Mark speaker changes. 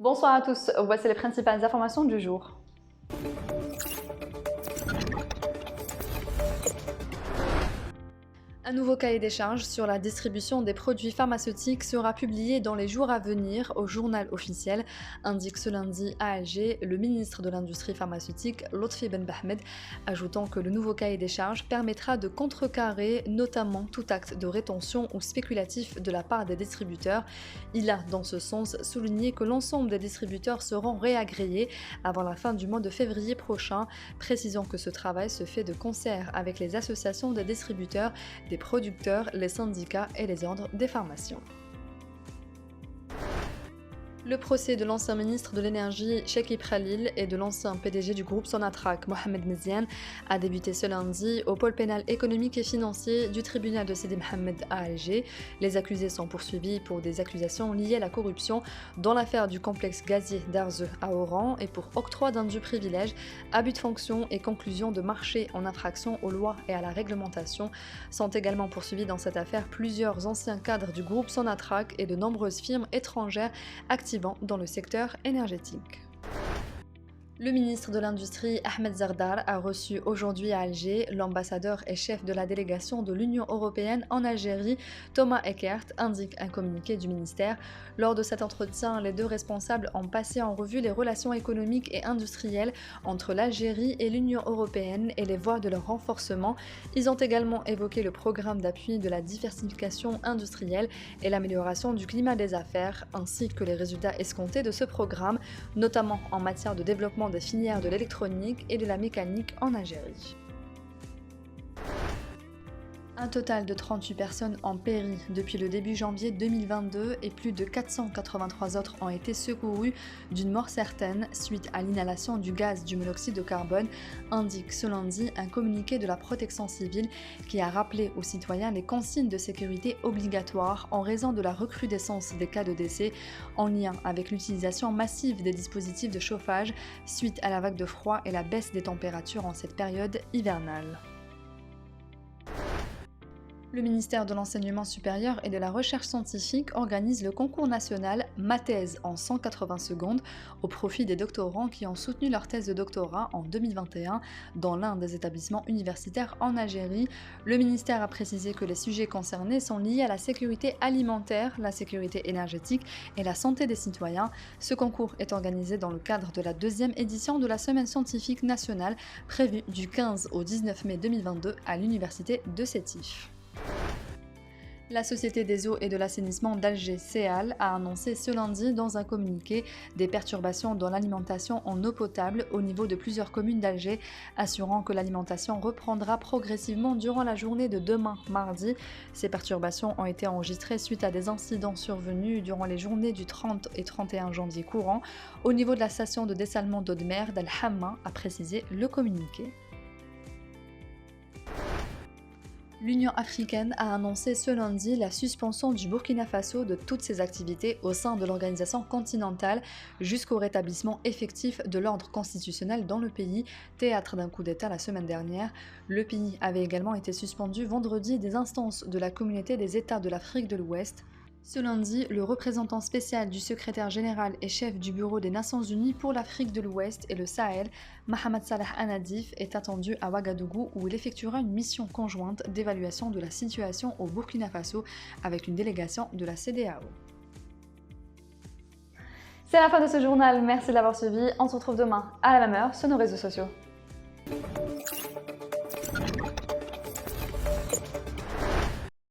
Speaker 1: Bonsoir à tous, voici les principales informations du jour. Un nouveau cahier des charges sur la distribution des produits pharmaceutiques sera publié dans les jours à venir au journal officiel, indique ce lundi à Alger le ministre de l'Industrie pharmaceutique Lotfi Ben Bahmed, ajoutant que le nouveau cahier des charges permettra de contrecarrer notamment tout acte de rétention ou spéculatif de la part des distributeurs. Il a dans ce sens souligné que l'ensemble des distributeurs seront réagréés avant la fin du mois de février prochain, précisant que ce travail se fait de concert avec les associations des distributeurs, des producteurs, les syndicats et les ordres des pharmaciens. Le procès de l'ancien ministre de l'énergie Chekib Khalil et de l'ancien PDG du groupe Sonatrach Mohamed Meziane a débuté ce lundi au pôle pénal économique et financier du tribunal de Sidi Mohamed à Alger. Les accusés sont poursuivis pour des accusations liées à la corruption dans l'affaire du complexe gazier d'Arzeu à Oran et pour octroi d'indus privilèges, abus de fonction et conclusion de marché en infraction aux lois et à la réglementation. Sont également poursuivis dans cette affaire plusieurs anciens cadres du groupe Sonatrach et de nombreuses firmes étrangères actives dans le secteur énergétique. Le ministre de l'Industrie, Ahmed Zardar, a reçu aujourd'hui à Alger l'ambassadeur et chef de la délégation de l'Union européenne en Algérie, Thomas Eckert, indique un communiqué du ministère. Lors de cet entretien, les deux responsables ont passé en revue les relations économiques et industrielles entre l'Algérie et l'Union européenne et les voies de leur renforcement. Ils ont également évoqué le programme d'appui de la diversification industrielle et l'amélioration du climat des affaires, ainsi que les résultats escomptés de ce programme, notamment en matière de développement des filières de l'électronique et de la mécanique en Algérie. Un total de 38 personnes ont péri depuis le début janvier 2022 et plus de 483 autres ont été secourues d'une mort certaine suite à l'inhalation du gaz du monoxyde de carbone, indique ce lundi un communiqué de la protection civile qui a rappelé aux citoyens les consignes de sécurité obligatoires en raison de la recrudescence des cas de décès en lien avec l'utilisation massive des dispositifs de chauffage suite à la vague de froid et la baisse des températures en cette période hivernale. Le ministère de l'Enseignement supérieur et de la Recherche scientifique organise le concours national Ma thèse en 180 secondes au profit des doctorants qui ont soutenu leur thèse de doctorat en 2021 dans l'un des établissements universitaires en Algérie. Le ministère a précisé que les sujets concernés sont liés à la sécurité alimentaire, la sécurité énergétique et la santé des citoyens. Ce concours est organisé dans le cadre de la deuxième édition de la Semaine scientifique nationale prévue du 15 au 19 mai 2022 à l'université de Sétif. La Société des eaux et de l'assainissement d'Alger, SEAL, a annoncé ce lundi dans un communiqué des perturbations dans l'alimentation en eau potable au niveau de plusieurs communes d'Alger, assurant que l'alimentation reprendra progressivement durant la journée de demain, mardi. Ces perturbations ont été enregistrées suite à des incidents survenus durant les journées du 30 et 31 janvier courant au niveau de la station de dessalement d'eau de mer d'Al-Hamma, a précisé le communiqué. L'Union africaine a annoncé ce lundi la suspension du Burkina Faso de toutes ses activités au sein de l'organisation continentale jusqu'au rétablissement effectif de l'ordre constitutionnel dans le pays, théâtre d'un coup d'État la semaine dernière. Le pays avait également été suspendu vendredi des instances de la Communauté des États de l'Afrique de l'Ouest. Ce lundi, le représentant spécial du secrétaire général et chef du Bureau des Nations Unies pour l'Afrique de l'Ouest et le Sahel, Mohamed Salah Anadif, est attendu à Ouagadougou où il effectuera une mission conjointe d'évaluation de la situation au Burkina Faso avec une délégation de la CEDEAO. C'est la fin de ce journal, merci de l'avoir suivi. On se retrouve demain à la même heure sur nos réseaux sociaux.